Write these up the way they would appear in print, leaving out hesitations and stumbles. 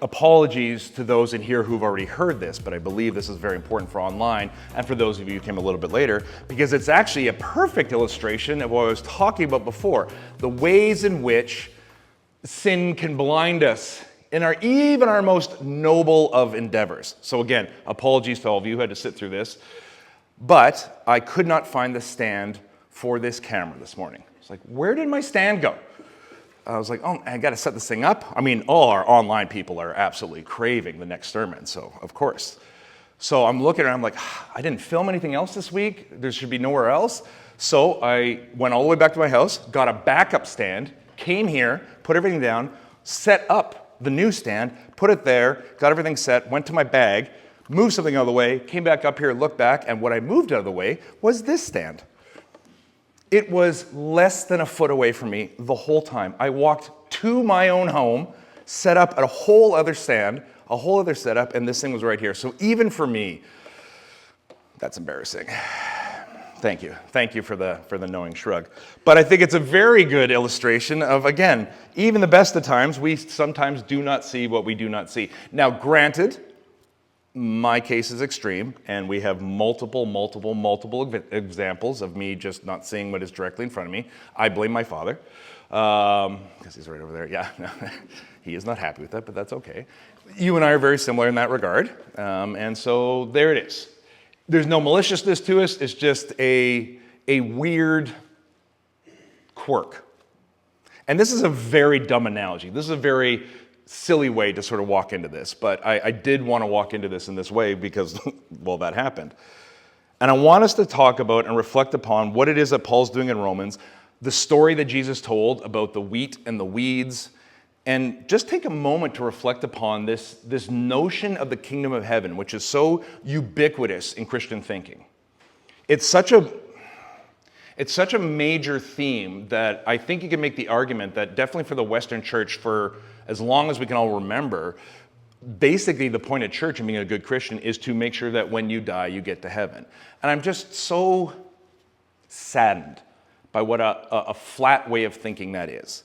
apologies to those in here who've already heard this, but I believe this is very important for online and for those of you who came a little bit later, because it's actually a perfect illustration of what I was talking about before, the ways in which sin can blind us in even our most noble of endeavors. So again, apologies to all of you who had to sit through this, but I could not find the stand for this camera this morning. It's like, where did my stand go? I was like, oh, I got to set this thing up. I mean, all our online people are absolutely craving the next sermon, so of course. So I'm looking around, I'm like, I didn't film anything else this week. There should be nowhere else. So I went all the way back to my house, got a backup stand, came here, put everything down, set up the new stand, put it there, got everything set, went to my bag, moved something out of the way, came back up here, looked back, and what I moved out of the way was this stand. It was less than a foot away from me the whole time. I walked to my own home, set up a whole other stand, a whole other setup, and this thing was right here. So even for me, that's embarrassing. Thank you. Thank you for the knowing shrug. But I think it's a very good illustration of, again, even the best of times, we sometimes do not see what we do not see. Now, granted, my case is extreme, and we have multiple examples of me just not seeing what is directly in front of me. I blame my father, because he's right over there. Yeah, no, he is not happy with that, but that's okay. You and I are very similar in that regard, and so there it is. There's no maliciousness to us. It's just a weird quirk. And this is a very dumb analogy. This is a very silly way to sort of walk into this, but I did want to walk into this in this way because, well, that happened. And I want us to talk about and reflect upon what it is that Paul's doing in Romans, the story that Jesus told about the wheat and the weeds, and just take a moment to reflect upon this notion of the kingdom of heaven, which is so ubiquitous in Christian thinking. It's such a major theme that I think you can make the argument that definitely for the Western church, for as long as we can all remember, basically the point of church and being a good Christian is to make sure that when you die, you get to heaven. And I'm just so saddened by what a flat way of thinking that is.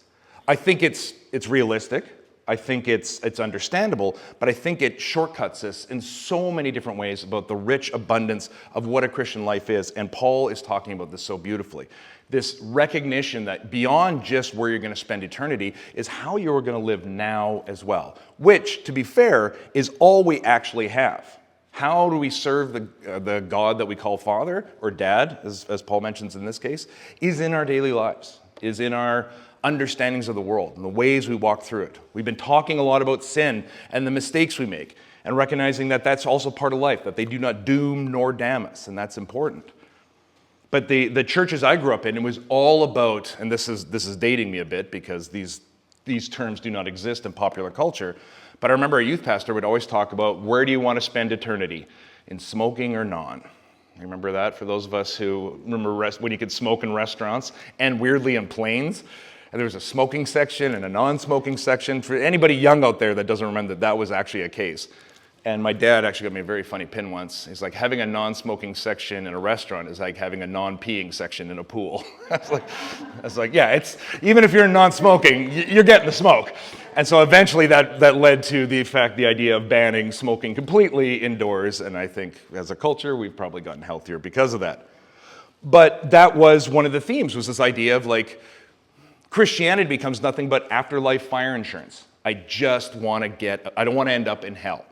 I think it's realistic. I think it's understandable, but I think it shortcuts us in so many different ways about the rich abundance of what a Christian life is, and Paul is talking about this so beautifully. This recognition that beyond just where you're going to spend eternity is how you're going to live now as well, which, to be fair, is all we actually have. How do we serve the God that we call Father or Dad, as Paul mentions in this case, is in our daily lives, is in our understandings of the world and the ways we walk through it. We've been talking a lot about sin and the mistakes we make and recognizing that that's also part of life, that they do not doom nor damn us, and that's important. But the churches I grew up in, it was all about, and this is dating me a bit because these terms do not exist in popular culture, but I remember a youth pastor would always talk about, where do you want to spend eternity, in smoking or non? Remember that for those of us who remember when you could smoke in restaurants and weirdly in planes? And there was a smoking section and a non-smoking section. For anybody young out there that doesn't remember that was actually a case. And my dad actually got me a very funny pin once. He's like, having a non-smoking section in a restaurant is like having a non-peeing section in a pool. I was like, yeah, it's even if you're non-smoking, you're getting the smoke. And so eventually that led to the idea of banning smoking completely indoors. And I think as a culture, we've probably gotten healthier because of that. But that was one of the themes, was this idea of like, Christianity becomes nothing but afterlife fire insurance. I don't want to end up in hell.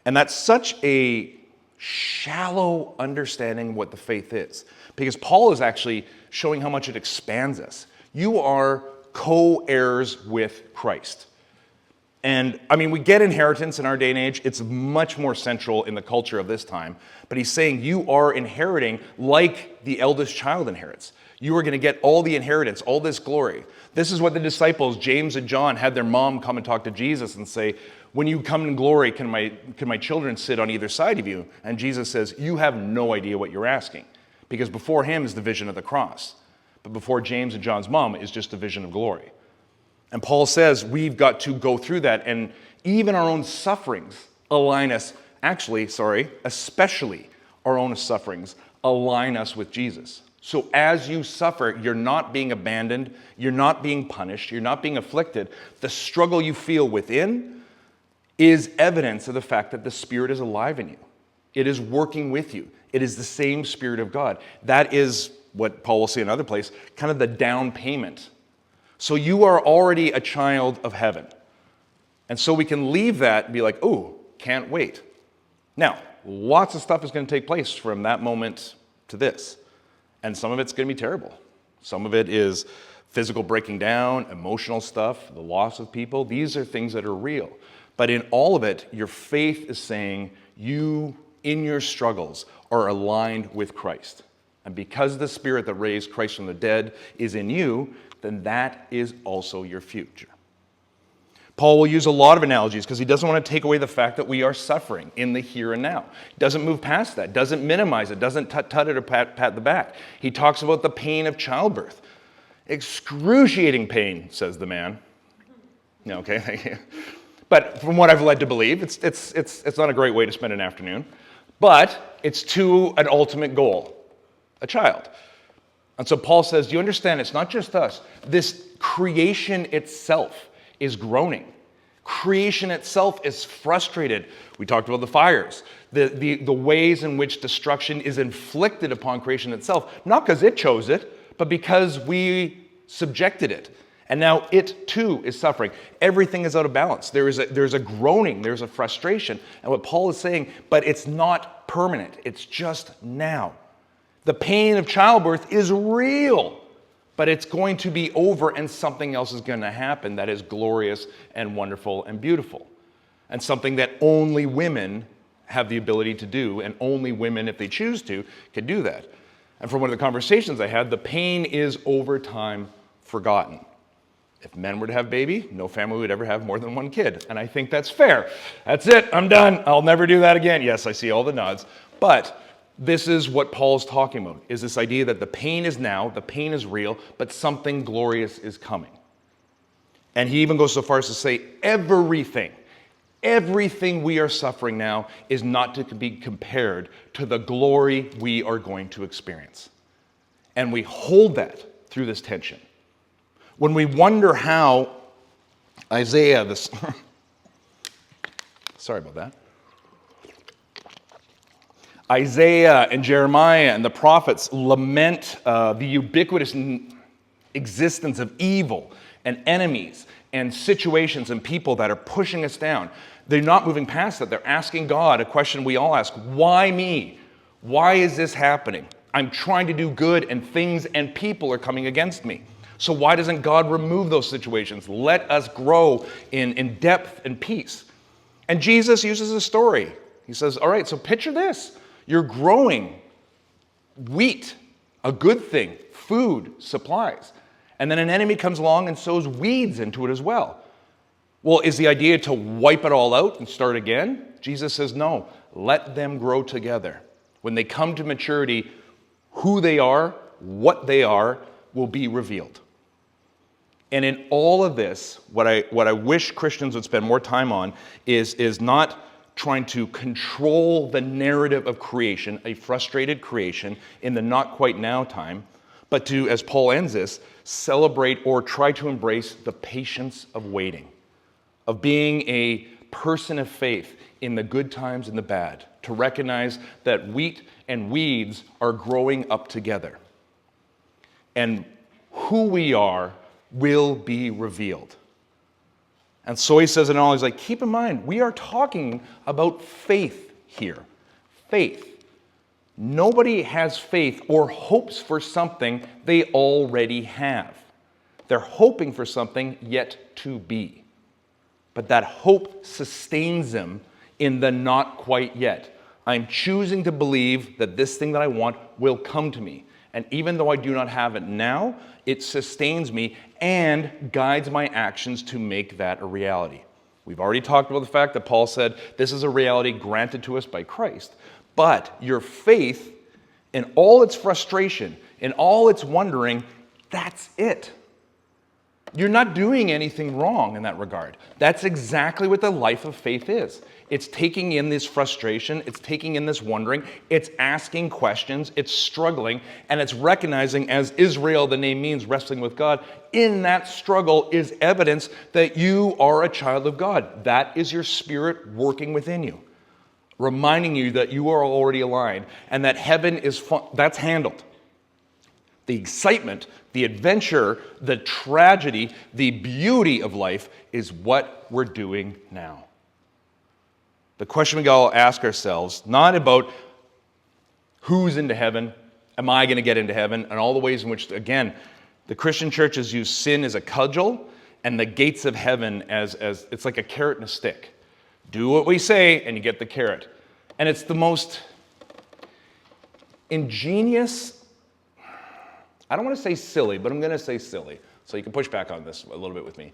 And that's such a shallow understanding of what the faith is. Because Paul is actually showing how much it expands us. You are co-heirs with Christ. And I mean, we get inheritance in our day and age. It's much more central in the culture of this time. But he's saying you are inheriting like the eldest child inherits. You are going to get all the inheritance, all this glory. This is what the disciples, James and John, had their mom come and talk to Jesus and say, when you come in glory, can my children sit on either side of you? And Jesus says, you have no idea what you're asking. Because before him is the vision of the cross. But before James and John's mom is just the vision of glory. And Paul says we've got to go through that. And even our own sufferings align us, especially our own sufferings align us with Jesus. So as you suffer, you're not being abandoned, you're not being punished, you're not being afflicted. The struggle you feel within is evidence of the fact that the Spirit is alive in you. It is working with you. It is the same Spirit of God. That is what Paul will say in another place, kind of the down payment. So you are already a child of heaven. And so we can leave that and be like, oh, can't wait. Now, lots of stuff is going to take place from that moment to this. And some of it's going to be terrible. Some of it is physical breaking down, emotional stuff, the loss of people. These are things that are real. But in all of it, your faith is saying you, in your struggles, are aligned with Christ. And because the Spirit that raised Christ from the dead is in you, then that is also your future. Paul will use a lot of analogies because he doesn't want to take away the fact that we are suffering in the here and now. He doesn't move past that, doesn't minimize it, doesn't tut it or pat the back. He talks about the pain of childbirth. Excruciating pain, says the man. Okay, thank you. But from what I've led to believe, it's not a great way to spend an afternoon. But it's to an ultimate goal, a child. And so Paul says, do you understand? It's not just us. This creation itself is groaning. Creation itself is frustrated. We talked about the fires, the ways in which destruction is inflicted upon creation itself, not because it chose it, but because we subjected it. And now it too is suffering. Everything is out of balance. There's a groaning, there's a frustration. And what Paul is saying, but it's not permanent. It's just now. The pain of childbirth is real. But it's going to be over and something else is going to happen that is glorious and wonderful and beautiful. And something that only women have the ability to do, and only women, if they choose to, can do that. And from one of the conversations I had, the pain is over time forgotten. If men were to have a baby, no family would ever have more than one kid. And I think that's fair. That's it. I'm done. I'll never do that again. Yes, I see all the nods. But this is what Paul's talking about, is this idea that the pain is now, the pain is real, but something glorious is coming. And he even goes so far as to say everything we are suffering now is not to be compared to the glory we are going to experience. And we hold that through this tension. When we wonder how Isaiah, sorry about that. Isaiah and Jeremiah and the prophets lament the ubiquitous existence of evil and enemies and situations and people that are pushing us down. They're not moving past that. They're asking God a question we all ask. Why me? Why is this happening? I'm trying to do good and things and people are coming against me. So why doesn't God remove those situations? Let us grow in depth and peace. And Jesus uses a story. He says, all right, so picture this. You're growing wheat, a good thing, food, supplies. And then an enemy comes along and sows weeds into it as well. Well, is the idea to wipe it all out and start again? Jesus says, no, let them grow together. When they come to maturity, who they are, what they are, will be revealed. And in all of this, what I wish Christians would spend more time on is not trying to control the narrative of creation, a frustrated creation in the not quite now time, but to, as Paul ends this, celebrate or try to embrace the patience of waiting, of being a person of faith in the good times and the bad, to recognize that wheat and weeds are growing up together. And who we are will be revealed. And so he says in all, he's like, keep in mind, we are talking about faith here. Faith. Nobody has faith or hopes for something they already have. They're hoping for something yet to be. But that hope sustains them in the not quite yet. I'm choosing to believe that this thing that I want will come to me. And even though I do not have it now, it sustains me and guides my actions to make that a reality. We've already talked about the fact that Paul said this is a reality granted to us by Christ. But your faith, in all its frustration, in all its wondering, that's it. You're not doing anything wrong in that regard. That's exactly what the life of faith is. It's taking in this frustration, it's taking in this wondering, it's asking questions, it's struggling, and it's recognizing, as Israel, the name means, wrestling with God, in that struggle is evidence that you are a child of God. That is your spirit working within you, reminding you that you are already aligned and that heaven is that's handled. The excitement, the adventure, the tragedy, the beauty of life is what we're doing now. The question we got to ask ourselves, not about who's into heaven, am I going to get into heaven, and all the ways in which, again, the Christian church has used sin as a cudgel and the gates of heaven as it's like a carrot and a stick. Do what we say and you get the carrot. And it's the most ingenious, I don't want to say silly, but I'm going to say silly. So you can push back on this a little bit with me.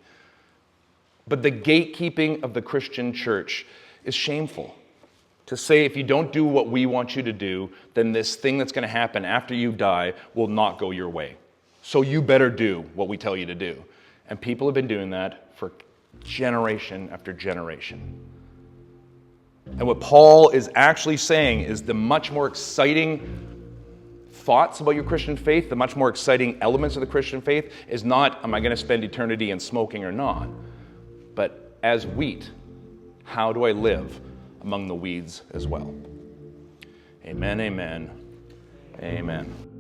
But the gatekeeping of the Christian church is shameful. To say if you don't do what we want you to do, then this thing that's going to happen after you die will not go your way. So you better do what we tell you to do. And people have been doing that for generation after generation. And what Paul is actually saying is the much more exciting thoughts about your Christian faith, the much more exciting elements of the Christian faith is not, am I going to spend eternity in smoking or not? But as wheat, how do I live among the weeds as well? Amen, amen, amen.